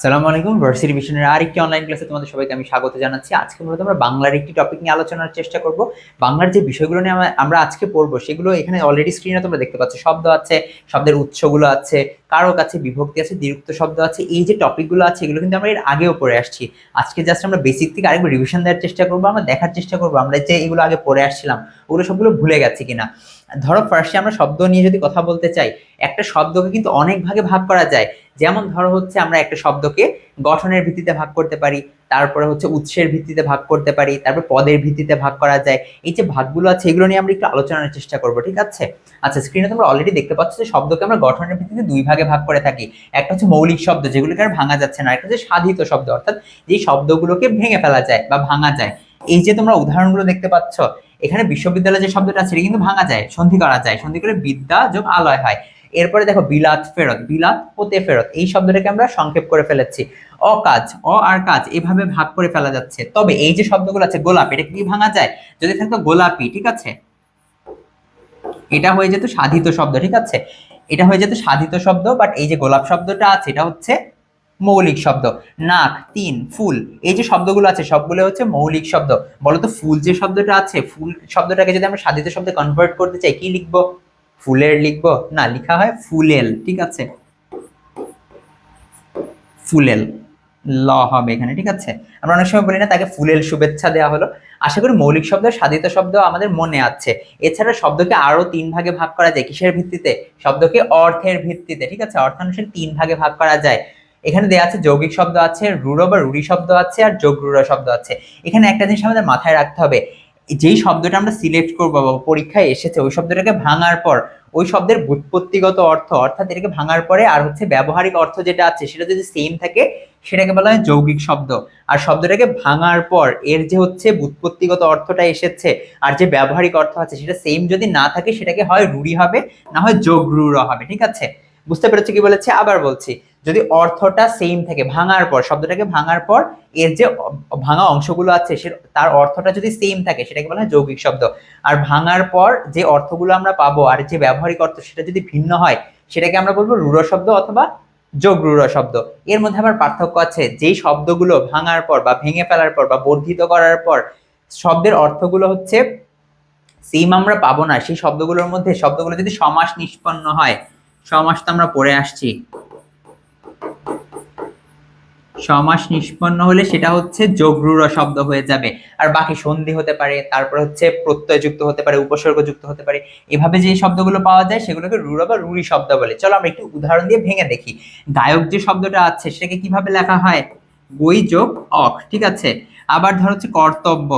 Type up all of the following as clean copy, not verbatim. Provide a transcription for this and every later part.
সালামু আলাইকুম। ভার্সিটি মিশনের আরেকটি অনলাইন ক্লাসে তোমাদের সবাইকে আমি স্বাগত জানাচ্ছি। আজকে মূলত আমরা বাংলার একটি টপিক নিয়ে আলোচনার চেষ্টা করব। বাংলার যে বিষয়গুলো নিয়ে আমরা আজকে পড়বো সেগুলো এখানে অলরেডি স্ক্রিনে তোমরা দেখতে পাচ্ছ। শব্দ আছে, শব্দের উৎসগুলো আছে, কারক আছে, বিভক্তি আছে, দ্বিরুক্ত শব্দ আছে। এই যে টপিকগুলো আছে এগুলো কিন্তু আমরা এর আগেও পড়ে আসছি। আজকে জাস্ট আমরা বেসিক থেকে আরেকবার রিভিশন দেওয়ার চেষ্টা করবো, আমরা দেখার চেষ্টা করবো আমরা যে এগুলো আগে পড়ে আসছিলাম ওগুলো সবগুলো ভুলে গেছি কিনা। ধরো ফার্স্টে আমরা শব্দ নিয়ে যদি কথা বলতে চাই, একটা শব্দকে কিন্তু অনেক ভাগে ভাগ করা যায়। যেমন ধরো হচ্ছে আমরা একটা শব্দকে গঠনের ভিত্তিতে ভাগ করতে পারি, তারপরে হচ্ছে উৎসের ভিত্তিতে ভাগ করতে পারি, তারপর পদের ভিত্তিতে ভাগ করা যায়। এই যে ভাগগুলো আছে এগুলো নিয়ে আমরা একটু আলোচনার চেষ্টা করবো, ঠিক আছে? আচ্ছা, স্ক্রিনে তোমরা অলরেডি দেখতে পাচ্ছ যে শব্দকে আমরা গঠনের ভিত্তিতে দুই ভাগে ভাগ করে থাকি। একটা হচ্ছে মৌলিক শব্দ, যেগুলোকে আর ভাঙা যাচ্ছে না। একটা হচ্ছে সাধিত শব্দ, অর্থাৎ যে শব্দগুলোকে ভেঙে ফেলা যায় বা ভাঙা যায়। এই যে তোমরা উদাহরণগুলো দেখতে পাচ্ছ, এখানে বিশ্ববিদ্যালয়ে যে শব্দটা আছে এটা কিন্তু ভাঙা যায়, সন্ধি করা যায়। সন্ধি করে বিদ্যা যোগ আলয় হয়। এরপরে দেখো বিলাত ফেরত, বিলাত হতে ফেরত, এই শব্দটাকে আমরা সংক্ষেপ করে ফেলেছি। অকাজ, অ আর কাজ, এভাবে ভাগ করে ফেলা যাচ্ছে। তবে এই যে শব্দগুলো আছে গোলাপ, এটা কি ভাঙা যায়? যদি থাকতো গোলাপি, ঠিক আছে, এটা হয়ে যেত সাধিত শব্দ, ঠিক আছে, এটা হয়ে যেত সাধিত শব্দ। বাট এই যে গোলাপ শব্দটা আছে এটা হচ্ছে মৌলিক শব্দ। নাক, তিন, ফুল, এই যে শব্দগুলো আছে সবগুলো হচ্ছে মৌলিক শব্দ। বলতো ফুল যে শব্দটা আছে, ফুল শব্দটাকে যদি আমরা সাধিত শব্দে কনভার্ট করতে চাই কি লিখবো? ফুলের লিখবো না, লেখা হয় ফুলেল, ঠিক আছে, ফুলেল, ল হবে এখানে, ঠিক আছে। আমরা অনেক সময় বলি না তাকে ফুলেল শুভেচ্ছা দেওয়া হলো। আশা করি মৌলিক শব্দ সাধিত শব্দ আমাদের মনে আছে। এছাড়া শব্দকে আরো তিন ভাগে ভাগ করা যায়। কিসের ভিত্তিতে? শব্দকে অর্থের ভিত্তিতে, ঠিক আছে, অর্থানুসারে তিন ভাগে ভাগ করা যায়। এখানে দেওয়া আছে যৌগিক শব্দ আছে, রূঢ় বা রূঢ়ি শব্দ আছে, আর যোগ রূঢ় শব্দ আছে। এখানে একটা জিনিস আমাদের মাথায় রাখতে হবে, যেই শব্দটা আমরা সিলেক্ট করবো বা পরীক্ষায় এসেছে ওই শব্দটাকে ভাঙার পর ওই শব্দের ব্যুৎপত্তিগত অর্থ, অর্থাৎ এটাকে ভাঙার পরে আর হচ্ছে ব্যবহারিক অর্থ যেটা আছে সেটা যদি সেম থাকে সেটাকে বলা হয় যৌগিক শব্দ। আর শব্দটাকে ভাঙার পর এর যে হচ্ছে ব্যুৎপত্তিগত অর্থটা এসেছে আর যে ব্যবহারিক অর্থ আছে সেটা সেম যদি না থাকে সেটাকে হয় রূঢ়ি হবে, না হয় যোগ রূঢ় হবে, ঠিক আছে। বুঝতে পেরেছো কি বলেছে? আবার বলছি, যদি অর্থটা সেম থাকে ভাঙার পর, শব্দটাকে ভাঙার পর এর যে ভাঙা অংশগুলো আছে সে তার অর্থটা যদি সেম থাকে সেটাকে বলা হয় যৌগিক শব্দ। আর ভাঙার পর যে অর্থগুলো আমরা পাবো আর যে ব্যবহারিক অর্থ সেটা যদি ভিন্ন হয় সেটাকে আমরা বলবো রূঢ় শব্দ অথবা যোগ রূঢ় শব্দ। এর মধ্যে আবার পার্থক্য আছে, যেই শব্দগুলো ভাঙার পর বা ভেঙে ফেলার পর বা বর্ধিত করার পর শব্দের অর্থগুলো হচ্ছে সেম আমরা পাবো না, সেই শব্দগুলোর মধ্যে শব্দগুলো যদি সমাস নিষ্পন্ন হয়, সমাস তো আমরা পড়ে আসছি, সমাস নিষ্পন্ন হলে সেটা হচ্ছে যোগরূঢ় শব্দ হয়ে যাবে। আর বাকি সন্ধি হতে পারে, তারপর হচ্ছে প্রত্যয় যুক্ত হতে পারে, উপসর্গ যুক্ত হতে পারে। এভাবে যে শব্দগুলো পাওয়া যায় সেগুলোকে রূঢ় বা রূঢ়ি শব্দ বলে। চলো আমরা একটু উদাহরণ দিয়ে ভেঙে দেখি। গায়ক যে শব্দটা আছে সেটাকে কিভাবে লেখা হয়? গই যোগ অক, ঠিক আছে। আবার ধর হচ্ছে কর্তব্য,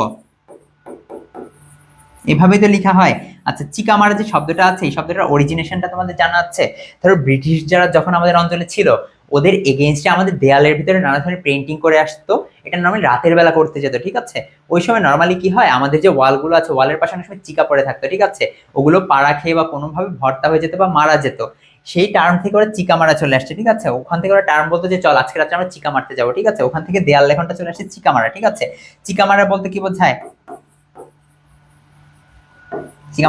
এভাবেই তো লেখা হয়। আচ্ছা, চিকা মারা যে শব্দটা আছে এই শব্দটার অরিজিনেশনটা তোমাদের জানা আছে? ধরো ব্রিটিশ যারা যখন আমাদের অঞ্চলে ছিল ওদের এগেইনস্টে আমাদের দেয়ালের ভিতরে নানা ধরনের পেন্টিং করে আসতো। এটা নর্মালি রাতের বেলা করতে যেত, ঠিক আছে। ওই সময় নর্মালি কি হয়, আমাদের যে ওয়ালগুলো আছে ওয়ালের পাশে অনেক সময় চিকা পড়ে থাকতো, ঠিক আছে, ওগুলো পাড়া খেয়ে বা কোনোভাবে ভর্তা হয়ে যেত বা মারা যেত। সেই টার্ম থেকে ওরা চিকা মারা চলে আসছে, ঠিক আছে। ওখান থেকে ওরা টার্ম বলতো যে চল আজকে রাত্রে আমরা চিকা মারতে যাবো, ঠিক আছে। ওখান থেকে দেয়াল লেখনটা চলে আসছে চিকা মারা, ঠিক আছে। চিকা মারা বলতে কি বোঝায়?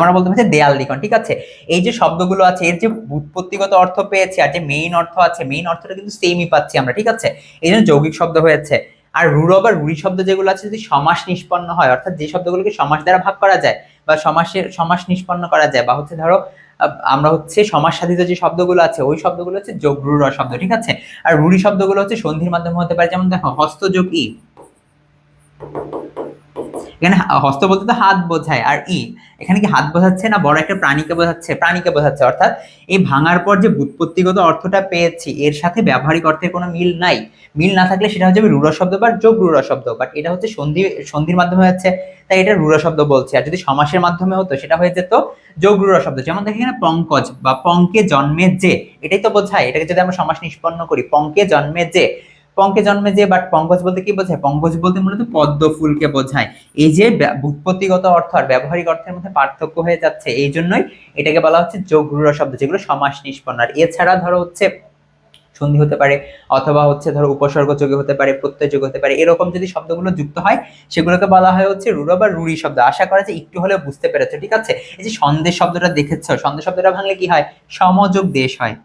আমরা বলতে পারছি দেয়াল লিখন, ঠিক আছে। এই যে শব্দগুলো আছে এর যে ব্যুৎপত্তিগত অর্থ পেয়েছি আর যে মেইন অর্থ আছে মেইন অর্থটা কিন্তু সেমই পাচ্ছি আমরা, ঠিক আছে। এই জন্য যৌগিক শব্দ হয়েছে। আর রূঢ় বা রূঢ়ি শব্দ যেগুলো আছে যদি সমাস নিষ্পন্ন হয়, অর্থাৎ যে শব্দগুলোকে সমাস দ্বারা ভাগ করা যায় বা সমাস নিষ্পন্ন করা যায়, বা হচ্ছে ধরো আমরা হচ্ছে সমাস সাধিত যে শব্দগুলো আছে ওই শব্দগুলো হচ্ছে যোগ রূঢ় শব্দ, ঠিক আছে। আর রূঢ়ি শব্দগুলো হচ্ছে সন্ধির মাধ্যমে হতে পারে। যেমন দেখো হস্ত যোগ ই, এখানে হস্ত বলতে তো হাত বোঝায়, আর ই এখানে কি হাত বোঝাচ্ছে না বড় একটা প্রাণীকে বোঝাচ্ছে? প্রাণীকে বোঝাচ্ছে। অর্থাৎ এই ভাঙার পর যে ব্যুৎপত্তিগত অর্থটা পেয়েছি এর সাথে ব্যবহারিক অর্থের কোনো মিল নাই। মিল না থাকলে সেটা হচ্ছে রূঢ় শব্দ বা যোগ রূঢ় শব্দ। বাট এটা হচ্ছে সন্ধির মাধ্যমে হচ্ছে, তাই এটা রূঢ় শব্দ বলছে। আর যদি সমাসের মাধ্যমে হতো সেটা হয়ে যেত যোগ রূঢ় শব্দ। যেমন দেখি এখানে পঙ্কজ বা পঙ্কে জন্মে যে, এটাই তো বোঝায়। এটাকে যদি আমরা সমাস নিষ্পন্ন করি পঙ্কে জন্মে যে, পঙ্কে জন্মে যে, বাট পঙ্কজ বলতে কি বোঝায়? পঙ্কজ বলতে মূলত পদ্ম ফুলকে বোঝায়। এই যে ব্যুৎপত্তিগত অর্থ আর ব্যবহারিক অর্থের মধ্যে পার্থক্য হয়ে যাচ্ছে, এই জন্যই এটাকে বলা হচ্ছে যোগ রূঢ় শব্দ, যেগুলো সমাস নিষ্পন্ন। আর এছাড়া ধরো হচ্ছে সন্ধি হতে পারে, অথবা হচ্ছে ধরো উপসর্গ যোগে হতে পারে, প্রত্যয় যোগ হতে পারে। এরকম যদি শব্দগুলো যুক্ত হয় সেগুলোকে বলা হয় হচ্ছে রূঢ় বা রূঢ়ি শব্দ। আশা করা যে একটু হলেও বুঝতে পেরেছো, ঠিক আছে। এই যে সন্দেশ শব্দটা দেখেছো, সন্দেশ শব্দটা ভাঙলে কি হয়? সমযোগ দেশ হয়।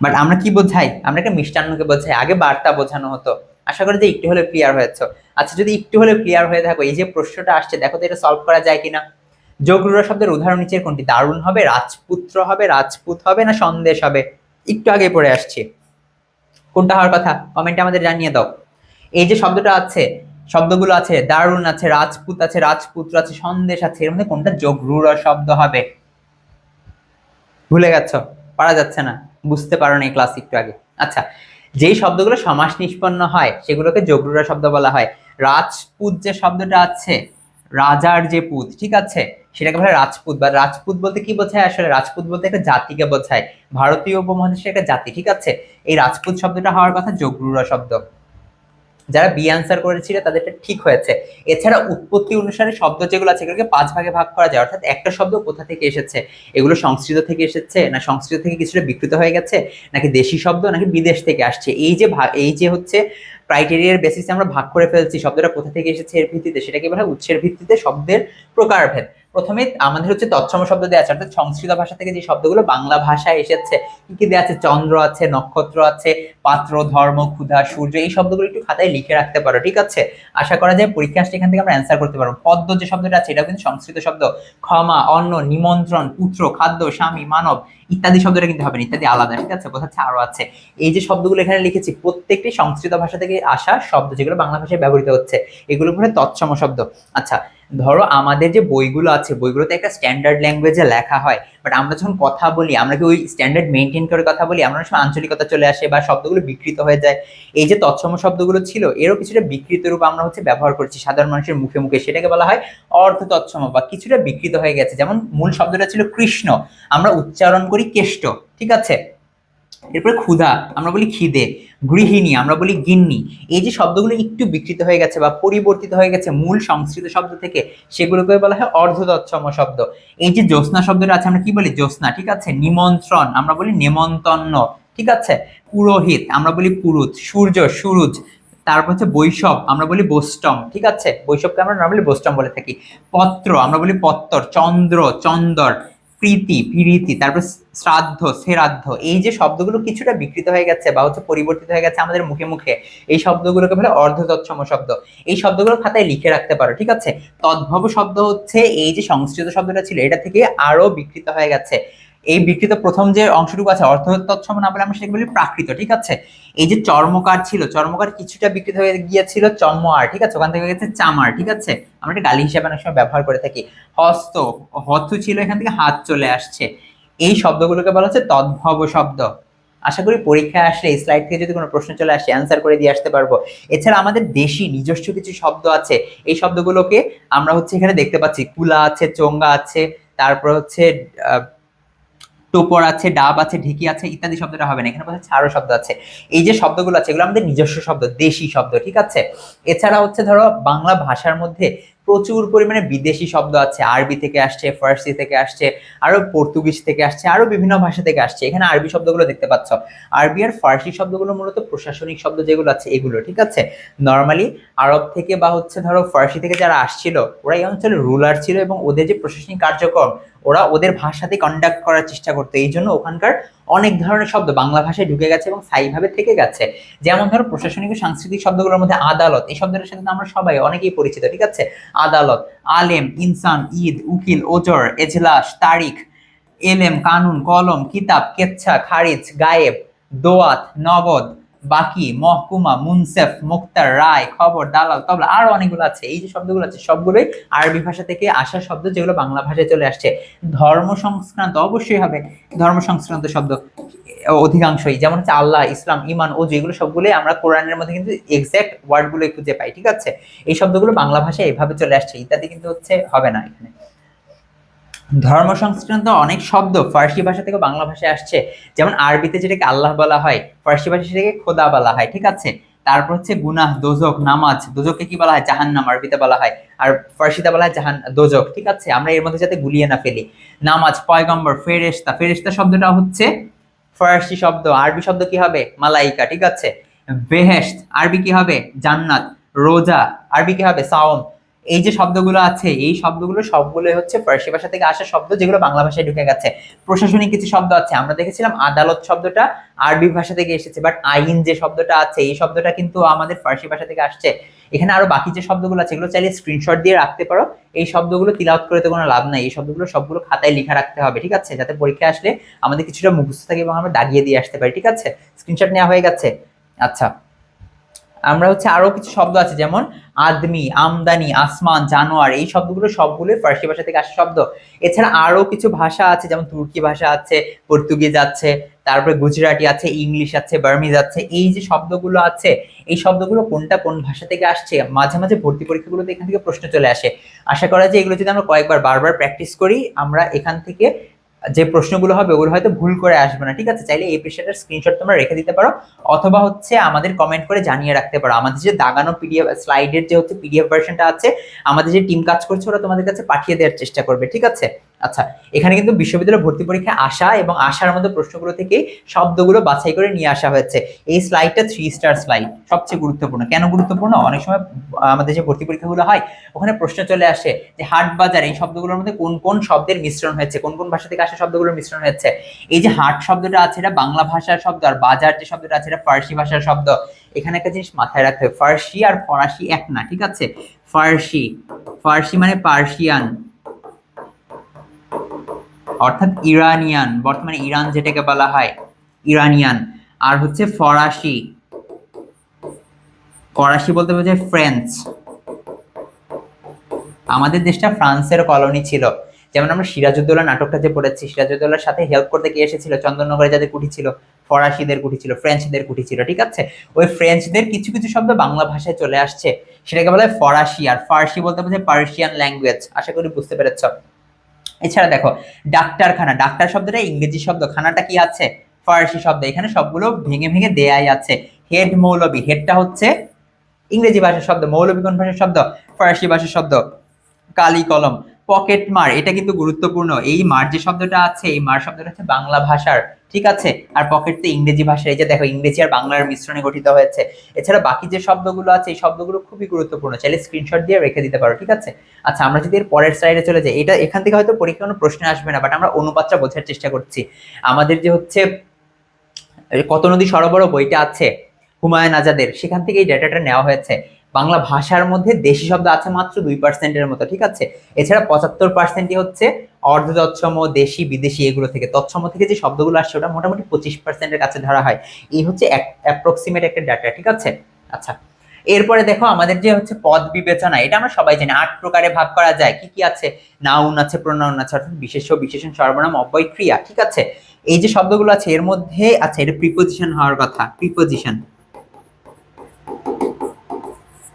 বাট আমরা কি বোঝাই, আমরা একটা মিষ্টান্নকে বোঝাই, আগে বার্তা বোঝানো হতো। আশা করি যে একটু হলে ক্লিয়ার হয়েছে। আচ্ছা, যদি একটু হলে ক্লিয়ার হয়ে থাকো, এই যে প্রশ্নটা আসছে দেখো তো এটা সলভ করা যায় কিনা। যোগরূঢ় শব্দের উদাহরণ নিচের কোনটি? দারুণ হবে, রাজপুত্র হবে, রাজপুত হবে, না সন্দেশ হবে? একটু আগে পড়ে আসছি, কোনটা হওয়ার কথা কমেন্টে আমাদের জানিয়ে দাও। এই যে শব্দটা আছে, শব্দগুলো আছে, দারুণ আছে, রাজপুত আছে, রাজপুত্র আছে, সন্দেশ আছে, এর মধ্যে কোনটা যোগরূঢ় শব্দ হবে? ভুলে গেছো, পারা যাচ্ছে না, বুঝতে পারো না এই ক্লাস একটু আগে। আচ্ছা, যেই শব্দগুলো সমাস নিষ্পন্ন হয় সেগুলোকে যোগরূঢ় শব্দ বলা হয়। রাজপুত যে শব্দটা আছে, রাজার যে পুত, ঠিক আছে, সেটাকে বলা হয় রাজপুত। বা রাজপুত বলতে কি বোঝায়? আসলে রাজপুত বলতে একটা জাতিকে বোঝায়, ভারতীয় উপমহাদেশের একটা জাতি, ঠিক আছে। এই রাজপুত শব্দটা হওয়ার কথা যোগরূঢ় শব্দ। যারা বি অ্যান্সার করেছিল তাদেরটা ঠিক হয়েছে। এছাড়া উৎপত্তি অনুসারে শব্দ যেগুলো আছে এগুলোকে 5 ভাগে ভাগ করা যায়, অর্থাৎ একটা শব্দ কোথা থেকে এসেছে, এগুলো সংস্কৃত থেকে এসেছে, না সংস্কৃত থেকে কিছুটা বিকৃত হয়ে গেছে, নাকি দেশি শব্দ, নাকি বিদেশ থেকে আসছে। এই যে হচ্ছে ক্রাইটেরিয়ার বেসিসে আমরা ভাগ করে ফেলছি শব্দটা কোথা থেকে এসেছে এর ভিত্তিতে, সেটাকে বলা হয় উৎসের ভিত্তিতে শব্দের প্রকারভেদ। প্রথমে আমাদের হচ্ছে তৎসম শব্দ দেওয়া আছে, অর্থাৎ সংস্কৃত ভাষা থেকে যে শব্দগুলো বাংলা ভাষায় এসেছে, কি কি দেওয়া আছে? চন্দ্র আছে, নক্ষত্র আছে, পাত্র, ধর্ম, ক্ষুধা, সূর্য, এই শব্দগুলো একটু খাতায় লিখে রাখতে পারো, ঠিক আছে। আশা করা যায় পরীক্ষা আসলে এখান থেকে আমরা অ্যান্সার করতে পারবো। পদ্ম যে শব্দটা আছে এটাও কিন্তু সংস্কৃত শব্দ। ক্ষমা, অন্ন, নিমন্ত্রণ, পুত্র, খাদ্য, স্বামী, মানব ইত্যাদি শব্দটা কিন্তু হবে না, ইত্যাদি আলাদা, ঠিক আছে, বোঝাচ্ছে আরো আছে। এই যে শব্দগুলো এখানে লিখেছি প্রত্যেকটি সংস্কৃত ভাষা থেকে আসা শব্দ, যেগুলো বাংলা ভাষায় ব্যবহৃত হচ্ছে, এগুলো হলো তৎসম শব্দ। আচ্ছা, ধরো আমাদের যে বইগুলো আছে বইগুলোতে একটা স্ট্যান্ডার্ড ল্যাঙ্গুয়েজে লেখা হয়, বাট আমরা যখন কথা বলি আমরা কি ওই স্ট্যান্ডার্ড মেনটেন করে কথা বলি? আমরা অনেক সময় আঞ্চলিকতা চলে আসে বা শব্দগুলো বিকৃত হয়ে যায়। এই যে তৎসম শব্দগুলো ছিল এরও কিছুটা বিকৃত রূপ আমরা হচ্ছে ব্যবহার করছি সাধারণ মানুষের মুখে মুখে, সেটাকে বলা হয় অর্ধ তৎসম বা কিছুটা বিকৃত হয়ে গেছে। যেমন মূল শব্দটা ছিল কৃষ্ণ, আমরা উচ্চারণ করি কেষ্ট, ঠিক আছে। এরপরে ক্ষুধা আমরা বলি খিদে, গৃহিণী আমরা বলি গিন্নি। এই যে শব্দগুলো একটু বিকৃত হয়ে গেছে বা পরিবর্তিত হয়ে গেছে মূল সংস্কৃত শব্দ থেকে, সেগুলোকে বলা হয় অর্ধ তৎসম শব্দ। এই যে জ্যোৎস্না শব্দটা আছে আমরা কি বলি? জ্যোৎস্না, ঠিক আছে। নিমন্ত্রণ আমরা বলি নেমন্তন্ন, ঠিক আছে। পুরোহিত আমরা বলি পুরুত, সূর্য সুরুজ, তারপর হচ্ছে বৈষব আমরা বলি বৈষ্টম, ঠিক আছে, বৈষবকে আমরা নর্মালি বৈষ্টম বলে থাকি। পত্র আমরা বলি পত্তর, চন্দ্র চন্দর, প্রীতি প্রীতি, তারপর শ্রাদ্ধ শ্রাদ্ধ। এই যে শব্দগুলো কিছুটা বিকৃত হয়ে গেছে বা হচ্ছে পরিবর্তিত হয়ে গেছে আমাদের মুখে মুখে, এই শব্দগুলোকে বলে অর্ধ তৎসম শব্দ। এই শব্দগুলো খাতায় লিখে রাখতে পারো, ঠিক আছে। তদ্ভব শব্দ হচ্ছে এই যে সংস্কৃত শব্দটা ছিল এটা থেকে আরো বিকৃত হয়ে গেছে। এই বিকৃত প্রথম যে অংশটুকু আছে অর্থ তৎসম না বলে আমরা সেটাকে বলি প্রাকৃত, ঠিক আছে। এই যে চর্মকার ছিল, চর্মকার কিছুটা বিকৃত হয়ে গিয়েছিল চম্মার, ঠিক আছে, ওখান থেকে গেছে চামার, ঠিক আছে। আমরা এটা গালি হিসেবে অনেক সময় ব্যবহার করে থাকি। হস্ত, হস্ত ছিল, এখান থেকে হাত চলে আসছে। এই শব্দগুলোকে বলা হচ্ছে তদ্ভব শব্দ। আশা করি পরীক্ষায় আসলে এই স্লাইড থেকে যদি কোনো প্রশ্ন চলে আসে অ্যান্সার করে দিয়ে আসতে পারবো। এছাড়া আমাদের দেশি নিজস্ব কিছু শব্দ আছে, এই শব্দগুলোকে আমরা হচ্ছে এখানে দেখতে পাচ্ছি, কুলা আছে, চোঙ্গা আছে, তারপর হচ্ছে টোপর আছে, ডাব আছে, ঢেকি আছে ইত্যাদি শব্দটা হবে না, এখানে বলছে ছাড়ো শব্দ আছে। এই যে শব্দগুলো আছে এগুলো আমাদের নিজস্ব শব্দ, দেশি শব্দ, ঠিক আছে। এছাড়া হচ্ছে ধরো বাংলা ভাষার মধ্যে প্রচুর পরিমাণে বিদেশি শব্দ আছে, আরবি থেকে আসছে, ফার্সি থেকে আসছে, আরো পর্তুগিজ থেকে আসছে, আরো বিভিন্ন ভাষা থেকে আসছে। এখানে আরবি শব্দগুলো দেখতে পাচ্ছ, আরবি আর ফার্সি শব্দগুলো মূলত প্রশাসনিক শব্দ যেগুলো আছে এগুলো, ঠিক আছে। নর্মালি আরব থেকে বা হচ্ছে ধরো ফার্সি থেকে যারা আসছিল ওরা এই অঞ্চলে রুলার ছিল এবং ওদের যে প্রশাসনিক কার্যক্রম ওরা ওদের ভাষাতে কন্ডাক্ট করার চেষ্টা করতো, এই জন্য ওখানকার অনেক ধরনের শব্দ বাংলা ভাষায় ঢুকে গেছে এবং স্থায়ীভাবে থেকে গেছে। যেমন ধরো প্রশাসনিক ও সাংস্কৃতিক শব্দগুলোর মধ্যে আদালত, এই শব্দটার সাথে আমরা সবাই অনেকেই পরিচিত, ঠিক আছে। আদালত, আলেম, ইনসান, ঈদ, উকিল, ওজর, এজলাস, তারিখ, এলেম, কানুন, কলম, কিতাব, কেচ্ছা, খারিজ, গায়েব, দোয়াত, নগদ, বাকি, মহকুমা, মুনসেফ, মুক্তার, রায়, খবর, দালাল, তবলা, আরো অনেকগুলো আছে। এই যে শব্দগুলো আছে সবগুলোই আরবি ভাষা থেকে আসা শব্দ যেগুলো বাংলা ভাষায় চলে আসছে। ধর্ম সংক্রান্ত অবশ্যই হবে, ধর্ম সংক্রান্ত শব্দ অধিকাংশই, যেমন হচ্ছে আল্লাহ, ইসলাম, ইমান, ওযু, এগুলো সবগুলোই আমরা কোরআনের মধ্যে কিন্তু এক্সাক্ট ওয়ার্ডগুলো খুঁজে পাই, ঠিক আছে। এই শব্দগুলো বাংলা ভাষায় এভাবে চলে আসছে, ইত্যাদি কিন্তু হচ্ছে হবে না এখানে। ধর্ম সংক্রান্ত অনেক শব্দ ফার্সি ভাষা থেকে বাংলা ভাষায় আসছে, যেমন আরবিতে যেটাকে আল্লাহ বলা হয় ফার্সি ভাষায় সেটাকে খোদা বলা হয়, ঠিক আছে। তারপর হচ্ছে গুনাহ, দোজক, নামাজ, দোজককে কি বলা হয়? জাহান্নাম আরবিতে বলা হয়, আর ফার্সিতে বলা হয় দোজক, ঠিক আছে। আমরা এর মধ্যে যাতে গুলিয়ে না ফেলি। নামাজ, পয়গম্বর, ফেরেশতা, ফেরেশতা শব্দটা হচ্ছে ফার্সি শব্দ, আরবি শব্দ কি হবে? মালাইকা, ঠিক আছে। বেহেশত আরবি কি হবে? জান্নাত। রোজা আরবি কি হবে? সাওম। এই যে শব্দগুলো আছে এই শব্দগুলো সবগুলোই হচ্ছে ফার্সি ভাষা থেকে আসা শব্দ, যেগুলো বাংলা ভাষায় ঢুকে গেছে। প্রশাসনিক কিছু শব্দ আছে, আমরা দেখেছিলাম আদালত শব্দটা আরবি ভাষা থেকে এসেছে, বাট আইন যে শব্দটা আছে এই শব্দটা কিন্তু আমাদের ফার্সি ভাষা থেকে আসছে। এখানে আরো বাকি যে শব্দগুলো আছে এগুলো চাইলে স্ক্রিনশট দিয়ে রাখতে পারো। এই শব্দগুলো তিলাওয়াত করে তো কোনো লাভ নাই, এই শব্দগুলো সবগুলো খাতায় লিখা রাখতে হবে, ঠিক আছে, যাতে পরীক্ষায় আসলে আমাদের কিছুটা মুখস্থ থাকে এবং আমরা দাগিয়ে দিয়ে আসতে পারি, ঠিক আছে। স্ক্রিনশট নেওয়া হয়ে গেছে। আচ্ছা, আমরা হচ্ছে আরো কিছু শব্দ আছে, যেমন আদমি, আমদানি, আসমান, জানোয়ার, এই শব্দগুলো সবগুলোই ফার্সি ভাষা থেকে আসা শব্দ। এছাড়া আরো কিছু ভাষা আছে, যেমন তুর্কি ভাষা আছে, পর্তুগিজ আছে, তারপরে গুজরাটি আছে, ইংলিশ আছে, বার্মিজ আছে। এই যে শব্দগুলো আছে এই শব্দগুলো কোনটা কোন ভাষা থেকে আসছে মাঝে মাঝে ভর্তি পরীক্ষাগুলোতে এখান থেকে প্রশ্ন চলে আসে। আশা করা যায় এগুলো যদি আমরা কয়েকবার বারবার প্র্যাকটিস করি আমরা এখান থেকে যে প্রশ্নগুলো হবে ওগুলো হয়তো ভুল করে আসবে না, ঠিক আছে। চাইলে এই পৃষ্ঠাটার স্ক্রিনশট তোমরা রেখে দিতে পারো, অথবা হচ্ছে আমাদের কমেন্ট করে জানিয়ে রাখতে পারো। আমাদের যে দাগানো পিডিএফ স্লাইডের যে হচ্ছে পিডিএফ ভার্সনটা আছে, আমাদের যে টিম কাজ করছে ওরা তোমাদের কাছে পাঠিয়ে দেওয়ার চেষ্টা করবে, ঠিক আছে। আচ্ছা, এখানে কিন্তু বিশ্ববিদ্যালয় ভর্তি পরীক্ষায় আসা এবং আসার মধ্যে প্রশ্নগুলো থেকে শব্দগুলো বাছাই করে নিয়ে আসা হয়েছে। এই স্লাইডটা 3 স্টার স্লাইড, সবচেয়ে গুরুত্বপূর্ণ। কেন গুরুত্বপূর্ণ? অনেক সময় আমাদের যে ভর্তি পরীক্ষাগুলো হয় ওখানে প্রশ্ন চলে আসে যে হাট বাজার এই শব্দগুলোর মধ্যে কোন কোন শব্দের মিশ্রণ হয়েছে, কোন কোন ভাষা থেকে আসা শব্দগুলোর মিশ্রণ হয়েছে। এই যে হাট শব্দটা আছে এটা বাংলা ভাষার শব্দ, আর বাজার যে শব্দটা আছে এটা ফার্সি ভাষার শব্দ। এখানে একটা জিনিস মাথায় রাখতে হবে, ফার্সি আর ফরাসি এক না, ঠিক আছে। ফার্সি, ফার্সি মানে পার্সিয়ান অর্থাৎ ইরানিয়ান, বর্তমানে ইরান যেটাকে বলা হয় ইরানিয়ান। আর হচ্ছে ফরাসি, ফরাসি বলতে বোঝায় ফ্রেঞ্চ। আমাদের দেশটা ফ্রান্সের কলোনি ছিল। যেমন আমরা সিরাজউদ্দৌলা নাটকটা যে পড়েছি, সিরাজউদ্দৌলার সাথে হেল্প করতে কে এসেছিল? চন্দননগরে যাদের কুঠি ছিল ফরাসিদের কুঠি ছিল, ফ্রেঞ্চদের কুঠি ছিল, ঠিক আছে। ওই ফ্রেঞ্চদের কিছু কিছু শব্দ বাংলা ভাষায় চলে আসছে, সেটাকে বলা হয় ফরাসি। আর ফার্সি বলতে বোঝায় পার্সিয়ান ল্যাঙ্গুয়েজ। আশা করি বুঝতে পেরেছ। এছাড়া দেখো ডাক্তারখানা, ডাক্তার শব্দটা ইংরেজি শব্দ, খানাটা কি আছে? ফার্সি শব্দ। এখানে সবগুলো ভেঙে ভেঙে দেয়াই আছে। হেড মৌলবী, হেডটা হচ্ছে ইংরেজি ভাষার শব্দ, মৌলবী কোন ভাষার শব্দ? ফার্সি ভাষার শব্দ। কালি কলম, পকেট মার, এটা কিন্তু গুরুত্বপূর্ণ। এই মার যে শব্দটা আছে এই মার শব্দটা হচ্ছে বাংলা ভাষার, ঠিক আছে। আর পকেট তো ইংরেজি ভাষার, এই যে দেখো ইংরেজি আর বাংলার মিশ্রণে গঠিত হয়েছে। এছাড়া বাকি যে শব্দগুলো আছে এই শব্দগুলো খুবই গুরুত্বপূর্ণ, চাইলে স্ক্রিনশট দিয়ে রেখে দিতে পারো, ঠিক আছে। আচ্ছা, আমরা যদি এর পরের স্লাইডে চলে যাই, এটা এখান থেকে হয়তো পরীক্ষা কোনো প্রশ্ন আসবে না, বাট আমরা অনুপাতটা বোঝার চেষ্টা করছি। আমাদের যে হচ্ছে কত নদী সরোবর বইটা আছে হুমায়ুন আজাদের, সেখান থেকে এই ডেটাটা নেওয়া হয়েছে। বাংলা ভাষার মধ্যে দেশি শব্দ আছে মাত্র 2%-এর মতো, ঠিক আছে। এছাড়া 75%ই হচ্ছে অর্ধ তৎসম, দেশি, বিদেশি এগুলো থেকে। তৎসম থেকে যে শব্দগুলো আসছে ওটা মোটামুটি 25%-এর কাছে ধরা হয়। এই হচ্ছে অ্যাপ্রক্সিমেট একটা ডাটা, ঠিক আছে। আচ্ছা, এরপরে দেখো আমাদের যে হচ্ছে পদ বিবেচনা, এটা আমরা সবাই জানি 8 প্রকারে ভাগ করা যায়। কি কি আছে? নাউন আছে, প্রোনাউন আছে, অর্থাৎ বিশেষ্য, বিশেষণ, সর্বনাম, অব্যয়, ক্রিয়া, ঠিক আছে। এই যে শব্দগুলো আছে এর মধ্যে আচ্ছা এটা প্রিপোজিশন হওয়ার কথা। প্রিপোজিশন,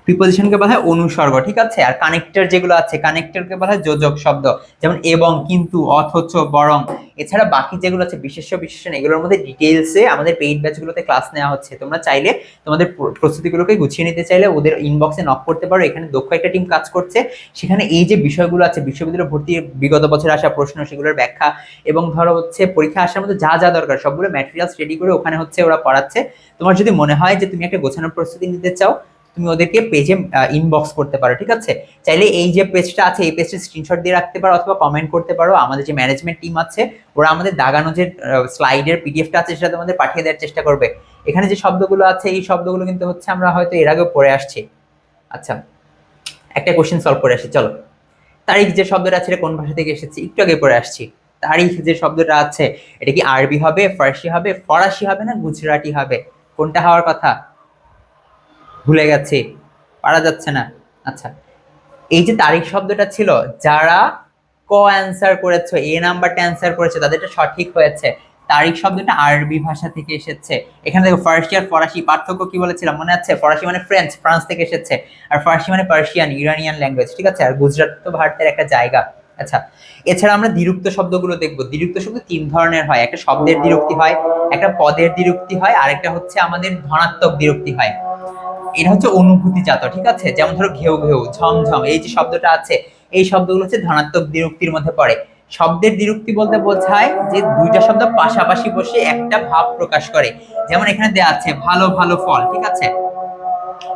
প্রিপোজিশনকে বলা হয় অনুসর্গ, ঠিক আছে। আর কানেক্টর যেগুলো আছে কানেক্টরকে বলা হয় যোজক শব্দ, যেমন এবং, কিন্তু, অথচ, বরং। এছাড়া বাকি যেগুলো আছে বিশেষ্য, বিশেষণ, এগুলোর মধ্যে ডিটেইলসে আমাদের পেইড ব্যাচগুলোতে ক্লাস নেওয়া হচ্ছে। তোমরা চাইলে তোমাদের প্রস্তুতিগুলোকে গুছিয়ে নিতে চাইলে ওদের ইনবক্সে নক করতে পারো। এখানে দক্ষ একটা টিম কাজ করছে, সেখানে এই যে বিষয়গুলো আছে বিশ্ববিদ্যালয় ভর্তির বিগত বছর আসা প্রশ্ন সেগুলোর ব্যাখ্যা এবং ধরো হচ্ছে পরীক্ষা আসার মধ্যে যা যা দরকার সবগুলো ম্যাটেরিয়ালস রেডি করে ওখানে হচ্ছে ওরা পড়াচ্ছে। তোমার যদি মনে হয় যে তুমি একটা গোছানোর প্রস্তুতি নিতে চাও তুমি ওদেরকে পেজে ইনবক্স করতে পারো, ঠিক আছে। চাইলে এই যে পেজটা আছে এই পেজটা স্ক্রিনশট দিয়ে রাখতে পারো অথবা কমেন্ট করতে পারো। আমাদের যে ম্যানেজমেন্ট টিম আছে ওরা আমাদের দাগানো যে স্লাইডের পিডিএফটা আছে সেটা তোমাদের পাঠিয়ে দেওয়ার চেষ্টা করবে। এখানে যে শব্দগুলো আছে এই শব্দগুলো কিন্তু হচ্ছে আমরা হয়তো এর আগেও পড়ে আসছি। আচ্ছা, একটা কোশ্চেন সলভ করে আসি, চলো। তারিখ যে শব্দটা আছে এটা কোন ভাষা থেকে এসেছে? একটু আগে পড়ে আসছি। তারিখ যে শব্দটা আছে এটা কি আরবি হবে, ফার্সি হবে, ফরাসি হবে না গুজরাটি হবে? কোনটা হওয়ার কথা? ভুলে গেছি, পারা যাচ্ছে না। আচ্ছা, এই যে তারিখ শব্দটা ছিল, যারা ক অ্যান্সার করেছো, এ নাম্বারটা অ্যান্সার করেছে তাদেরটা সঠিক হয়েছে। তারিখ শব্দটা আরবি ভাষা থেকে এসেছে। এখানে দেখো ফার্সি আর ফরাসি পার্থক্য কি বলেছিলাম মনে আছে? ফরাসি মানে ফ্রেঞ্চ, ফ্রান্স থেকে এসেছে, আর ফার্সি মানে পার্সিয়ান, ইরানিয়ান ল্যাঙ্গুয়েজ, ঠিক আছে। আর গুজরাট তো ভারতের একটা জায়গা। আচ্ছা, এছাড়া আমরা দ্বিরুক্ত শব্দগুলো দেখবো। দ্বিরুক্ত শব্দ 3 ধরনের হয়, একটা শব্দের দ্বিরুক্তি হয়, একটা পদের দ্বিরুক্তি হয়, আর একটা হচ্ছে আমাদের ধনাত্মক দ্বিরুক্তি হয়। এটা হচ্ছে অনুভূতিজাত, ঠিক আছে। যেমন ধরো ঘেউ ঘেউ, ঝমঝম, এই যে শব্দটা আছে এই শব্দগুলো হচ্ছে ধনাত্মক দ্বিরুক্তির মধ্যে পড়ে। শব্দের দ্বিরুক্তি বলতে বোঝায় যে দুইটা শব্দ পাশাপাশি বসে একটা ভাব প্রকাশ করে। যেমন এখানে দেয়া আছে ভালো ভালো ফল, ঠিক আছে।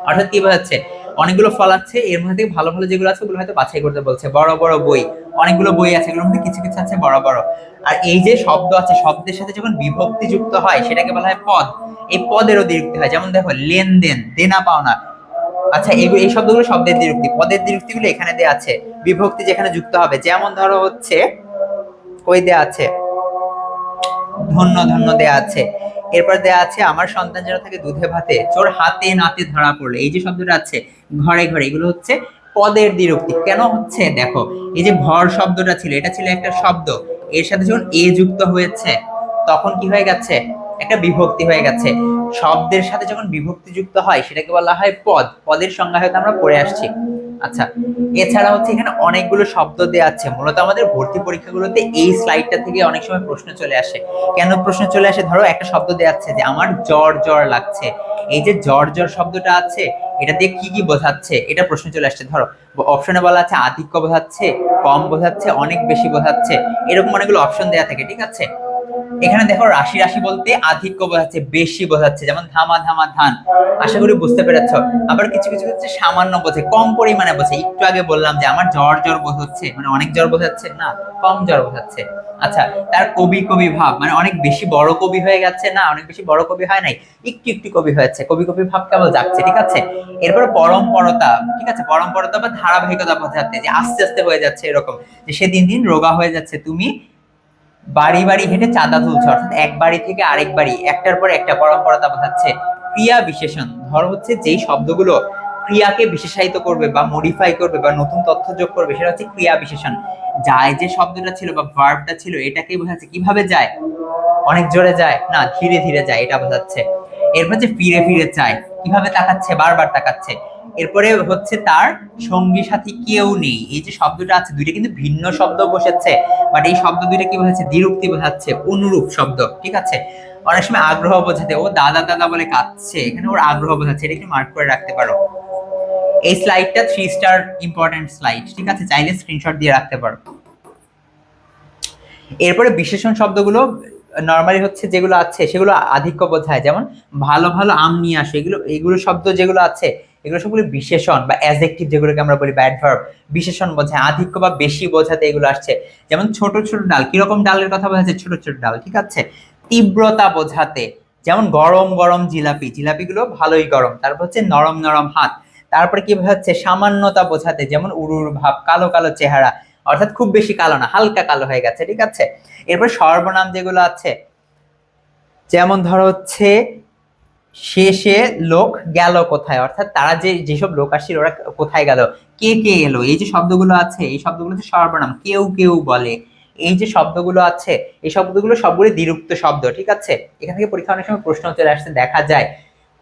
অর্থাৎ কি বোঝাচ্ছে? অনেকগুলো ফল আছে, এর মধ্যে থেকে ভালো ভালো যেগুলো আছে ওগুলো হয়তো বাছাই করতে বলছে। বড় বড় বই, অনেকগুলো বই আছে, এগুলোর মধ্যে কিছু কিছু আছে বড় বড়। আর এই যে শব্দ আছে, শব্দের সাথে যখন বিভক্তি যুক্ত হয় সেটাকে বলা হয় পদ। এই পদেরও দ্বিরুক্তি হয়, যেমন দেখো লেনদেন, দেনা পাওনা। আচ্ছা, এই শব্দগুলো শব্দের দ্বিরুক্তি। পদের দ্বিরুক্তি গুলো এখানে দেয়া আছে, বিভক্তি যেখানে যুক্ত হবে, যেমন ধরো হচ্ছে ওই দেয়া আছে ধন্য ধন্য দেয়া আছে। এরপর দেয়া আছে আমার সন্তান যেন থাকে দুধে ভাতে, চোর হাতে নাতে ধরা পড়লে। এই যে শব্দটা আছে ঘরে ঘরে, এগুলো হচ্ছে পদের দ্বিরুক্তি। কেন হচ্ছে দেখো, এই যে ঘর শব্দটা ছিল, এটা ছিল একটা শব্দ, এর সাথে যখন এ যুক্ত হয়েছে তখন কি হয়ে গেছে, একটা বিভক্তি হয়ে গেছে। শব্দের সাথে যখন বিভক্তি যুক্ত হয় সেটাকে বলা হয় পদ। পদের সংজ্ঞা হয়তো আমরা পড়ে আসছি। আচ্ছা, এছাড়া হচ্ছে এখানে অনেকগুলো শব্দ দেওয়া আছে। মূলত আমাদের ভর্তি পরীক্ষাগুলোতে এই স্লাইডটা থেকে অনেক সময় প্রশ্ন চলে আসে। কেন প্রশ্ন চলে আসে, ধরো একটা শব্দ দেওয়া আছে যে আমার জ্বর জ্বর লাগছে। এই যে জ্বর জ্বর শব্দটা আছে, এটা দিয়ে কি কি বোঝাচ্ছে, এটা প্রশ্ন চলে আসছে। ধরো অপশনে বলা আছে আধিক্য বোঝাচ্ছে, কম বোঝাচ্ছে, অনেক বেশি বোঝাচ্ছে, এরকম অনেকগুলো অপশন দেওয়া থাকে, ঠিক আছে। এখানে দেখো রাশি রাশি বলতে আধিক্য বোঝাচ্ছে, বেশি বোঝাচ্ছে, যেমন ধামা ধামা ধান। আশা করি বুঝতে পেরেছ। আবার কিছু কিছু হচ্ছে সামান্য বোঝে, কম পরিমাণে বোঝে। একটু আগে বললাম যে আমার জ্বর জ্বর বোঝাচ্ছে, মানে অনেক জ্বর বোঝাচ্ছে না, কম জ্বর বোঝাচ্ছে। আচ্ছা, তার কবি কবি ভাব, মানে অনেক বেশি বড় কবি হয়ে গেছে না, অনেক বেশি বড় কবি হয় নাই, একটু একটু কবি হয়েছে, কবি কবি ভাব কেবল যাচ্ছে, ঠিক আছে। এরপর পরম্পরতা, ঠিক আছে, পরম্পরতা বা ধারাবাহিকতা বোঝাতে, যে আস্তে আস্তে হয়ে যাচ্ছে এরকম, যে সে দিন দিন রোগা হয়ে যাচ্ছে। তুমি বাড়ি বাড়ি হেঁটে চাঁদা তুলছে, অর্থাৎ এক বাড়ি থেকে আরেক বাড়ি, একটার পর একটা, পরম্পরতা বোঝাচ্ছে। ক্রিয়া বিশেষণ, ধর হচ্ছে যেই শব্দগুলো ক্রিয়াকে বিশেষায়িত করবে বা মডিফাই করবে বা নতুন তথ্য যোগ করবে, সেটা হচ্ছে ক্রিয়া বিশেষণ। যায় যে শব্দটা ছিল বা ভার্বটা ছিল, এটাকে বোঝাচ্ছে কিভাবে যায়, অনেক জোরে যায় না, ধীরে ধীরে যায়, এটা বোঝাচ্ছে। এরপর যে ফিরে ফিরে চায়, কিভাবে তাকাচ্ছে, বারবার তাকাচ্ছে। এরপরে হচ্ছে তার সঙ্গী সাথী কেউ নেই। এই যে শব্দটা আছে, দুইটা কিন্তু ভিন্ন শব্দ বসেছে, বাট এই শব্দ দুইটা কি বোঝাচ্ছে, দ্বিরুক্তি বোঝাচ্ছে, অনুরূপ শব্দ, ঠিক আছে। অনেক সময় আগ্রহ বোঝাতে, ও দাদা দাদা বলে কাঁদছে, এখানে ওর আগ্রহ বোঝাচ্ছে, এটা একটু মার্ক করে রাখতে পারো। এই স্লাইডটা 3 স্টার ইম্পর্টেন্ট স্লাইড, ঠিক আছে, চাইলে স্ক্রিনশট দিয়ে রাখতে পারো। এরপরে বিশেষণ শব্দগুলো নর্মালি হচ্ছে যেগুলো আছে সেগুলো আধিক্য বোঝায়, যেমন ভালো ভালো আম নিয়ে আসে, এগুলো এগুলো শব্দ যেগুলো আছে এগুলো সবগুলো বিশেষণ বা অ্যাডজেক্টিভ, যেগুলোকে আমরা বলি ব্যাড ভার্ব, বিশেষণ বোঝায়, আধিক্য বা বেশি বোঝাতে এগুলো আসছে। যেমন ছোট ছোট ডাল, কিরকম ডালের কথা বোঝাচ্ছে, ছোট ছোট ডাল, ঠিক আছে। তীব্রতা বোঝাতে, যেমন গরম গরম জিলাপি, জিলাপিগুলো ভালোই গরম। তারপর হচ্ছে নরম নরম হাত। তারপরে কি বোঝাচ্ছে, সামান্যতা বোঝাতে, যেমন উড়ুর ভাব, কালো কালো চেহারা, অর্থাৎ খুব বেশি কালো না, হালকা কালো হয়ে গেছে, ঠিক আছে। এরপর সর্বনাম যেগুলো আছে, যেমন ধরো হচ্ছে শেষে লোক গেল কোথায়, অর্থাৎ তারা যে যেসব লোক আসছিল ওরা কোথায় গেল, কে কে এলো। এই যে শব্দগুলো আছে, এই শব্দগুলো হচ্ছে সর্বনাম, কেউ কেউ বলে। এই যে শব্দগুলো আছে, এই শব্দগুলো সবগুলো দ্বিরুক্ত শব্দ, ঠিক আছে। এখান থেকে পরীক্ষা অনেক সময় প্রশ্ন চলে আসতে দেখা যায়।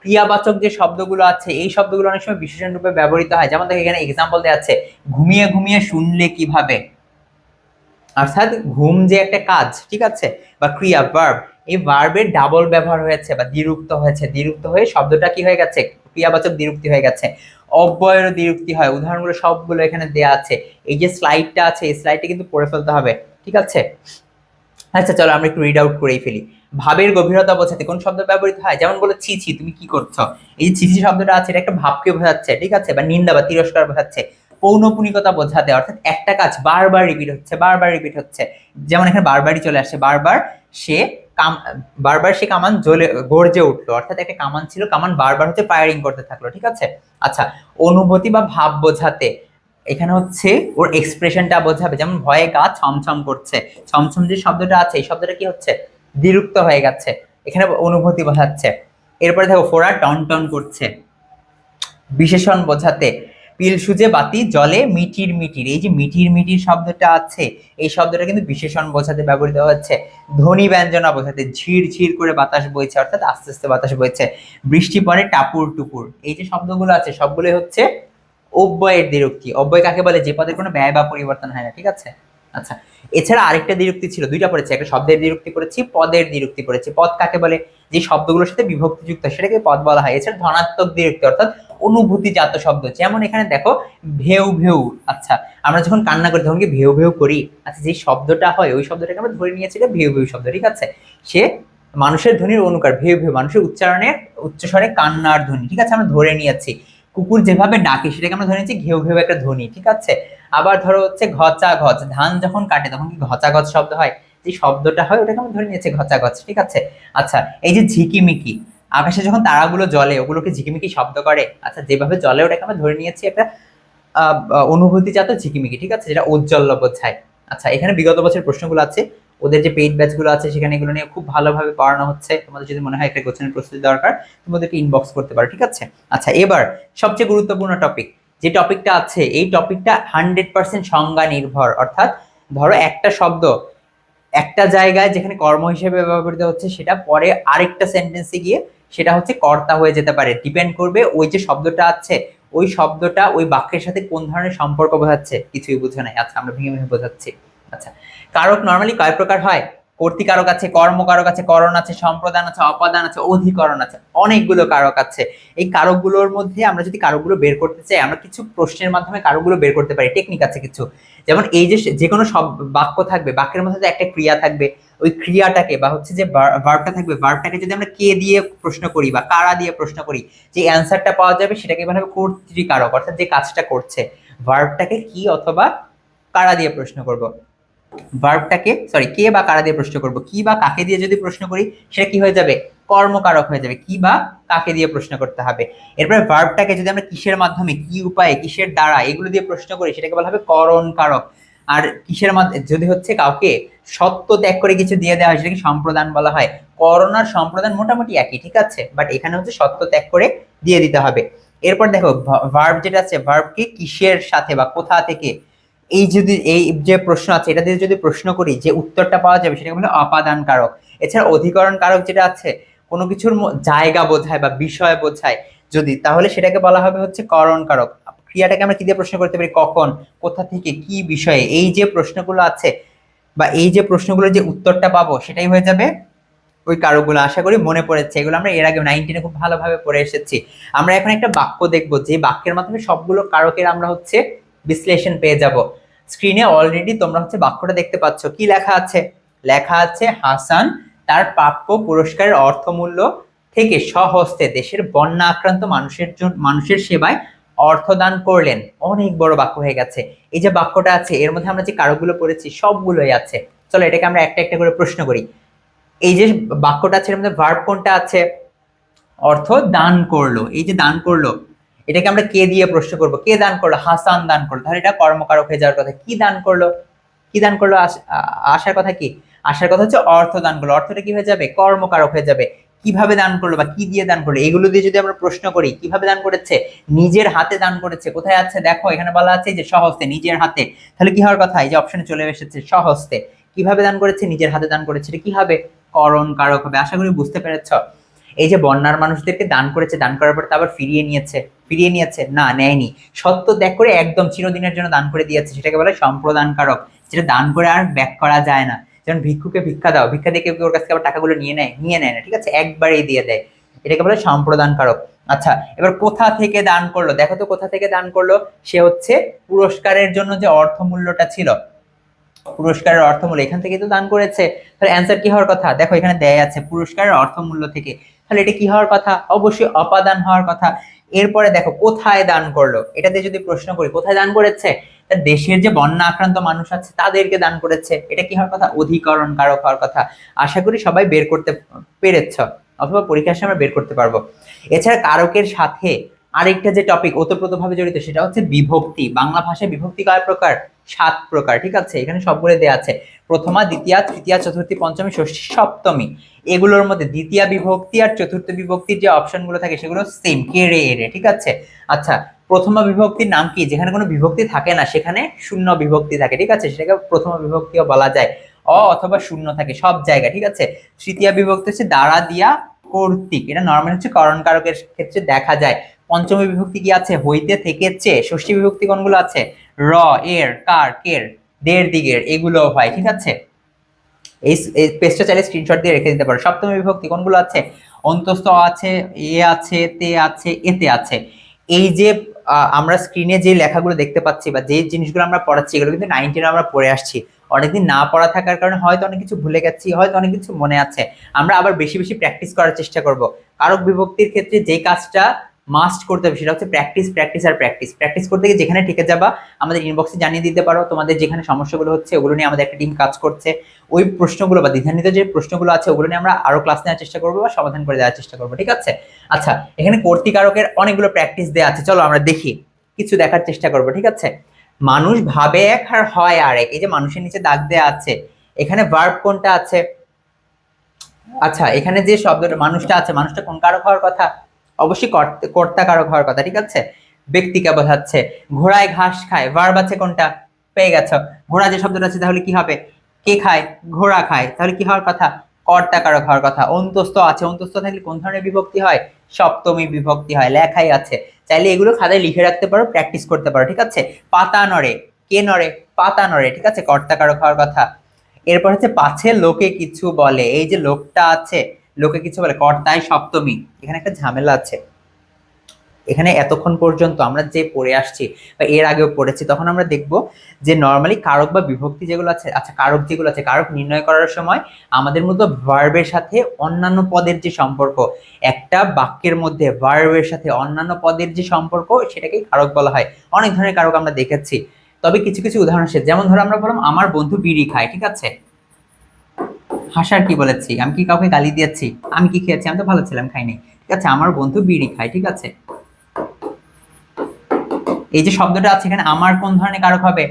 ক্রিয়াবাচক যে শব্দগুলো আছে, এই শব্দগুলো অনেক সময় বিশেষণ রূপে ব্যবহৃত হয়। যেমন দেখো এখানে এক্সাম্পল দেওয়া আছে, ঘুমিয়ে ঘুমিয়ে শুনলে কিভাবে, অর্থাৎ ঘুম যে একটা কাজ, ঠিক আছে, বা ক্রিয়া ভার্ব, এই ভার্বের ডাবল ব্যবহার হয়েছে বা দ্বিরুক্ত হয়েছে, দ্বিরুক্ত হয়ে শব্দটা কি হয়ে গেছে, ক্রিয়াবাচক দ্বিরুক্তি হয়ে গেছে। অব্যয়েরও দ্বিরুক্তি হয়, উদাহরণগুলো সবগুলো এখানে দেয়া আছে। এই যে স্লাইডটা আছে, এই স্লাইডটা কিন্তু পড়ে ফেলতে হবে, ঠিক আছে। আচ্ছা চলো আমরা একটু রিড আউট করেই ফেলি। ভাবের গভীরতা বোঝাতে কোন শব্দ ব্যবহৃত হয়, যেমন বলো ছি ছি তুমি কি করছো। এই যে ছি ছি শব্দটা আছে, এটা একটা ভাবকে বোঝাচ্ছে, ঠিক আছে, বা নিন্দা বা তিরস্কার বোঝাচ্ছে। পৌনপুনিকতা বোঝাতে, অর্থাৎ একটা কাজ বারবার রিপিট হচ্ছে, বারবার রিপিট হচ্ছে, যেমন এখানে বারবারই চলে আসছে, বারবার সে কাম, বারবার সে কামান জ্বলে গর্জে উঠলো, অর্থাৎ একটা কামান ছিল, কামান বারবার হচ্ছে ফায়ারিং করতে থাকলো, ঠিক আছে। আচ্ছা, অনুভূতি বা ভাব বোঝাতে, এখানে হচ্ছে ওর এক্সপ্রেশনটা বোঝাবে, যেমন ভয়ে গা ছমছম করছে, ছমছম যে শব্দটা আছে এই শব্দটা কি হচ্ছে, দ্বিরুক্ত হয়ে গেছে, এখানে অনুভূতি বোঝাচ্ছে। এরপরে দেখো ফোড়া টন টন করছে, বিশেষণ বোঝাতে, পিল সুজে বাতি জলে মিটির মিটির, এই যে মিটির মিটির শব্দটা আছে, এই শব্দটা কিন্তু বিশেষণ বোঝাতে ব্যবহৃত হচ্ছে। ধ্বনি ব্যঞ্জনা বোঝাতে, ঝির ঝির করে বাতাস বইছে, অর্থাৎ আস্তে আস্তে বাতাস বইছে। বৃষ্টি পড়ে টাপুর টুপুর, এই যে শব্দগুলো আছে সবগুলোই হচ্ছে অব্যয়ের দ্বিরুক্তি। অব্যয় কাকে বলে, যে পদের কোনো ব্যয় বা পরিবর্তন হয় না, ঠিক আছে। আচ্ছা, এছাড়া আরেকটা দ্বিরুক্তি ছিল, দুইটা পড়েছি, একটা শব্দের দ্বিরুক্তি পড়েছি, পদের দ্বিরুক্তি পড়েছি। পদ কাকে বলে, যে শব্দগুলোর সাথে বিভক্তি যুক্ত সেটাকে পদ বলা হয়। এছাড়া ধনাত্মক দ্বিরুক্তি, অর্থাৎ অনুভূতিজাত শব্দ, যেমন এখানে দেখো ভেউ ভেউ। আচ্ছা, আমরা যখন কান্না করি তখন কি ভেউ ভেউ করি, আচ্ছা যে শব্দটা হয় ওই শব্দটাকে আমরা ধরে নিয়েছি ভেউ ভেউ শব্দ, ঠিক আছে। সে মানুষের ধ্বনির অনুকার, ভেউ ভেউ মানুষের উচ্চারণের উচ্চস্বরে কান্নার ধ্বনি, ঠিক আছে, আমরা ধরে নিয়েছি। কুকুর যেভাবে ডাকে সেটাকে আমরা ধরে নিচ্ছি ঘেউ ঘেউ একটা ধ্বনি, ঠিক আছে। আবার ধরো হচ্ছে ঘচা ঘচ, ধান যখন কাটে তখন কি ঘচা ঘচ শব্দ হয়, যে শব্দটা হয় ওটাকে আমরা ধরে নিয়েছি ঘচা ঘচ, ঠিক আছে। আচ্ছা, এই যে ঝিকিমিকি, আকাশে যখন তারাগুলো জ্বলে ওগুলোকে ঝিকিমিকি শব্দ করে, আচ্ছা যেভাবে জ্বলে ওটাকে আমরা ধরে নিয়েছি একটা অনুভূতিজাত ঝিকিমিকি, ঠিক আছে, যেটা ঔজ্জ্বল্য বোঝায়। আচ্ছা, এখানে বিগত বছরের প্রশ্নগুলো আছে, ওদের যে পেইড ব্যাচ গুলো আছে সেখানে এগুলো নিয়ে খুব ভালোভাবে পড়ানো হচ্ছে। তোমাদের যদি মনে হয় একটা কোশ্চেনের প্রস্তুতি দরকার, তোমাদেরকে ইনবক্স করতে পারো, ঠিক আছে। আচ্ছা, এবার সবচেয়ে গুরুত্বপূর্ণ টপিক, যে টপিকটা আছে এই টপিকটা 100% সংজ্ঞা নির্ভর, অর্থাৎ ধরো একটা শব্দ একটা জায়গায় যেখানে কর্ম হিসেবে ব্যবহৃত হচ্ছে সেটা পরে আরেকটা সেন্টেন্সে গিয়ে সেটা হচ্ছে কর্তা হয়ে যেতে পারে, ডিপেন্ড করবে ওই যে শব্দটা আছে ওই শব্দটা ওই বাক্যের সাথে কোন ধরনের সম্পর্ক বোঝাচ্ছে, কিছুই বুঝে নাই। আচ্ছা, আমরা ভেঙে ভেঙে বোঝাচ্ছি। আচ্ছা, কারক নর্মালি কয় প্রকার হয়? কর্তৃকারক আছে, কর্মকারক আছে, করণ আছে, সম্প্রদান আছে, অপাদান আছে, অধিকরণ আছে, অনেকগুলো কারক আছে। এই কারকগুলোর মধ্যে আমরা যদি কারকগুলো বের করতে চাই আমরা কিছু প্রশ্নের মাধ্যমে কারকগুলো বের করতে পারি, টেকনিক আছে কিছু। যেমন এই যে কোনো সব বাক্য থাকবে, বাক্যের মধ্যে যে একটা ক্রিয়া থাকবে, ওই ক্রিয়াটাকে বা হচ্ছে যে ভার্বটা থাকবে, ভার্বটাকে যদি আমরা কে দিয়ে প্রশ্ন করি বা কারা দিয়ে প্রশ্ন করি, যে অ্যান্সারটা পাওয়া যাবে সেটাকে বলা হবে কর্তৃকারক, অর্থাৎ যে কাজটা করছে। ভার্বটাকে কি অথবা কারা দিয়ে প্রশ্ন করব, ভার্বটাকে সরি কে বা কারা দিয়ে প্রশ্ন করব, কি বা কাকে দিয়ে যদি প্রশ্ন করি সেটা কি হয়ে যাবে? কর্মকারক হয়ে যাবে, কি বা কাকে দিয়ে প্রশ্ন করতে হবে। এরপরে ভার্বটাকে যদি আমরা কিসের মাধ্যমে, কি উপায়ে, কিসের দ্বারা, এগুলো দিয়ে প্রশ্ন করি সেটাকে বলা হবে করণ কারক। আর কিসের মাধ্যমে যদি হচ্ছে কাউকে সত্য ত্যাগ করে কিছু দিয়ে দেওয়া হয় সেটাকে সম্প্রদান বলা হয়। করণ আর সম্প্রদান মোটামুটি একই, ঠিক আছে, বাট এখানে হচ্ছে সত্য ত্যাগ করে দিয়ে দিতে হবে। এরপর দেখো ভার্ব যেটা আছে, ভার্বকে কিসের সাথে বা কোথা থেকে, এই যদি এই যে প্রশ্ন আছে এটা দিয়ে যদি প্রশ্ন করি যে উত্তরটা পাওয়া যাবে সেটাকে বলে অপাদান কারক। এছাড়া অধিকরণ কারক যেটা আছে কোনো কিছুর জায়গা বোঝায় বা বিষয় বোঝায় যদি, তাহলে সেটাকে বলা হবে হচ্ছে করণ কারক। ক্রিয়াটাকে আমরা কি দিয়ে প্রশ্ন করতে পারি? কখন, কোথা থেকে, কি বিষয়ে, এই যে প্রশ্নগুলো আছে বা এই যে প্রশ্নগুলোর যে উত্তরটা পাবো সেটাই হয়ে যাবে ওই কারকগুলো। আশা করি মনে পড়েছে, এগুলো আমরা এর আগে 19 খুব ভালোভাবে পড়ে এসেছি। আমরা এখন একটা বাক্য দেখবো যে বাক্যের মাধ্যমে সবগুলো কারকের আমরা হচ্ছে বিশ্লেষণ পেয়ে যাব। স্ক্রিনে অলরেডি তোমরা হচ্ছে বাক্যটা দেখতে পাচ্ছ, কি লেখা আছে? লেখা আছে হাসান তার প্রাপ্য পুরস্কারের অর্থমূল্য থেকে স্বহস্তে দেশের বন্যা আক্রান্ত মানুষের সেবায় অর্থদান করলেন। অনেক বড় বাক্য হয়ে গেছে। এই যে বাক্যটা আছে এর মধ্যে আমরা যে কারকগুলো পড়েছি সবগুলোই আছে। চলো এটাকে আমরা একটা একটা করে প্রশ্ন করি। এই যে বাক্যটা আছে এর মধ্যে ভার্ব কোনটা আছে? অর্থ দান করলো, এই যে দান করলো এটাকে আমরা কে দিয়ে প্রশ্ন করব? কে দান করলো? হাসান দান করলো, তাহলে এটা কর্মকারক হয়ে যাওয়ার কথা। কি দান করলো? কি দান করলো? আসার কথা কি? আসার কথা হচ্ছে অর্থ দান করলো, অর্থটা কি হয়ে যাবে? কর্মকারক হয়ে যাবে। কিভাবে দান করলো বা কি দিয়ে দান করলো এগুলো দিয়ে যদি আমরা প্রশ্ন করি, কিভাবে দান করেছে? নিজের হাতে দান করেছে। কোথায় আছে দেখো, এখানে বলা আছে যে স্বহস্তে, নিজের হাতে, তাহলে কি হওয়ার কথা? এই যে অপশনে চলে এসেছে স্বহস্তে। কিভাবে দান করেছে? নিজের হাতে দান করেছে, এটা কি হবে? করণ কারক হবে। আশা করি বুঝতে পেরেছ। এই যে বন্যার মানুষদেরকে দান করেছে, দান করার পর তা আবার ফিরিয়ে নিয়েছে না, নেয়নি, সত্য ত্যাগ করে একদম চিরদিনের জন্য দান করে দিয়েছে, সেটাকে বলে সম্প্রদান কারক, যেটা দান করে আর ব্যাক করা যায় না। যেমন ভিক্ষুকে ভিক্ষা দাও, ভিক্ষা দিয়ে কেউ ওর কাছ থেকে আবার টাকাগুলো নিয়ে নেয় না, ঠিক আছে, একবারেই দিয়ে দেয়, এটাকে বলে সম্প্রদান কারক। আচ্ছা, এবার কোথা থেকে দান করলো, দেখো তো কোথা থেকে দান করলো? সে হচ্ছে পুরস্কারের জন্য যে অর্থমূল্যটা ছিল, পুরস্কারের অর্থমূল্য এখান থেকে তো দান করেছে, তাহলে অ্যান্সার কি হওয়ার কথা? দেখো এখানে দেয়া আছে পুরস্কারের অর্থমূল্য থেকে, তাহলে এটা কি হওয়ার কথা? অবশ্যই অপাদান হওয়ার কথা। এরপরে দেখো কোথায় দান করলো, এটা দিয়ে যদি প্রশ্ন করি কোথায় দান করেছে, তার দেশের যে বন্যা আক্রান্ত মানুষ আছে তাদেরকে দান করেছে, এটা কি হওয়ার কথা? অধিকরণ কারক হওয়ার কথা। আশা করি সবাই বের করতে পেরেছ, অথবা পরীক্ষার সময় বের করতে পারবো। এছাড়া কারকের সাথে আরেকটা যে টপিক ওতপ্রোতভাবে জড়িত সেটা হচ্ছে বিভক্তি। বাংলা ভাষায় বিভক্তি কয় প্রকার? 7 প্রকার, ঠিক আছে, এখানে সবগুলো দেওয়া আছে। প্রথমা, দ্বিতীয়া, তৃতীয়া, চতুর্থী, পঞ্চমী, ষষ্ঠী, সপ্তমী। এগুলোর মধ্যে দ্বিতীয় বিভক্তি আর চতুর্থ বিভক্তির যে অপশনগুলো থাকে সেগুলো সেম, কে রে এরে, ঠিক আছে। আচ্ছা, প্রথমা বিভক্তির নাম কি? যেখানে কোনো বিভক্তি থাকে না সেখানে শূন্য বিভক্তি থাকে, ঠিক আছে, সেটাকে প্রথমা বিভক্তিও বলা যায়। অথবা শূন্য থাকে সব জায়গায়, ঠিক আছে। তৃতীয় বিভক্তি হচ্ছে দ্বারা, দিয়া, কর্তৃক, এটা নর্মাল হচ্ছে করণ কারকের ক্ষেত্রে দেখা যায়। পঞ্চমী বিভক্তি কি আছে? হইতে, থেকে, চেয়ে। ষষ্ঠী বিভক্তি কোনগুলো আছে? র, এর, কার, কের, দের, দিগের, এগুলো হয়, ঠিক আছে। এই পেজটা চাইলে স্ক্রিনশট দিয়ে রেখে দিতে পারো। সপ্তমী বিভক্তি কোনগুলো আছে? অন্তস্থ আছে, এ আছে, তে আছে, এতে আছে। এই যে আমরা স্ক্রিনে যে লেখাগুলো দেখতে পাচ্ছি বা যে জিনিসগুলো আমরা পড়াচ্ছি এগুলো কিন্তু 19 আমরা পড়ে আসছি। অনেকদিন না পড়া থাকার কারণে হয়তো অনেক কিছু ভুলে গেছি, হয়তো অনেক কিছু মনে আছে। আমরা আবার বেশি বেশি প্র্যাকটিস করার চেষ্টা করব। কারক বিভক্তির ক্ষেত্রে যে কাজটা মাস্ট করতে হবে সেটা হচ্ছে প্র্যাকটিস, প্র্যাকটিস আর প্র্যাকটিস। প্র্যাকটিস করতে গিয়ে যেখানে ঠেকে যাবা আমাদের ইনবক্সে জানিয়ে দিতে পারো তোমাদের যেখানে সমস্যাগুলো হচ্ছে, ওগুলো নিয়ে আমাদের একটা টিম কাজ করছে। ওই প্রশ্নগুলো বা দ্বিধান্বিত যে প্রশ্নগুলো আছে ওগুলো নিয়ে আমরা আরো ক্লাস নেওয়ার চেষ্টা করবো বা সমাধান করে দেওয়ার চেষ্টা করবো, ঠিক আছে? আচ্ছা, এখানে কর্তৃকারকের অনেকগুলো প্র্যাকটিস দেওয়া আছে, চলো আমরা দেখি, কিছু দেখার চেষ্টা করবো, ঠিক আছে? মানুষ ভাবে এক আর হয় আরেক, এই যে মানুষের নিচে দাগ দেওয়া আছে, এখানে ভার্ব কোনটা আছে? আচ্ছা, এখানে যে শব্দটা মানুষটা আছে, মানুষটা কোন কারক হওয়ার কথা? অবশ্যই কর্তা কারক হওয়ার কথা, ঠিক আছে? ব্যক্তিকে বোঝাচ্ছে। ঘোড়ায় ঘাস খায়, ভার্ব আছে কোনটা? পেয়ে গেছো। ঘোড়া যে শব্দটা আছে তাহলে কি হবে? কে খায়? ঘোড়া খায়, তাহলে কি হওয়ার কথা? কর্তা কারক হওয়ার কথা। অন্তস্থ আছে, অন্তস্থ থাকলে কোন ধরনের বিভক্তি হয়? সপ্তমী বিভক্তি হয়, লেখাই আছে। চাইলে এগুলো খাতায় লিখে রাখতে পারো, প্র্যাকটিস করতে পারো, ঠিক আছে? পাতা নড়ে, কে নড়ে? পাতা নড়ে, ঠিক আছে? কর্তা কারক হওয়ার কথা। এরপর হচ্ছে পাছে লোকে কিছু বলে, এই যে লোকটা আছে, লোকে কিছু বলে, কর্তায় সপ্তমী। এখানে একটা ঝামেলা আছে, এখানে এতক্ষণ পর্যন্ত আমরা যে পড়ে আসছি বা এর আগেও পড়েছি, তখন আমরা দেখব যে নর্মালি কারক বা বিভক্তি যেগুলো আছে, আচ্ছা কারক যেগুলো আছে, কারক নির্ণয় করার সময় আমাদের মধ্যে ভার্বের সাথে অন্যান্য পদের যে সম্পর্ক, একটা বাক্যের মধ্যে ভার্বের সাথে অন্যান্য পদের যে সম্পর্ক সেটাকেই কারক বলা হয়। অনেক ধরনের কারক আমরা দেখেছি, তবে কিছু কিছু উদাহরণ আছে, যেমন ধরো আমরা বললাম আমার বন্ধু বিড়ি খায়, ঠিক আছে? হাসার কি বলেছি? আমি কি কাউকে গালি দিয়েছি? আমি কি খেয়েছি? আমি তো ভালো ছিলাম, খাইনি, ঠিক আছে? আমার বন্ধু বিড়ি খায়, ঠিক আছে? এই যে শব্দটা আছে এখানে আমার কোন ধরনের কারক হবে?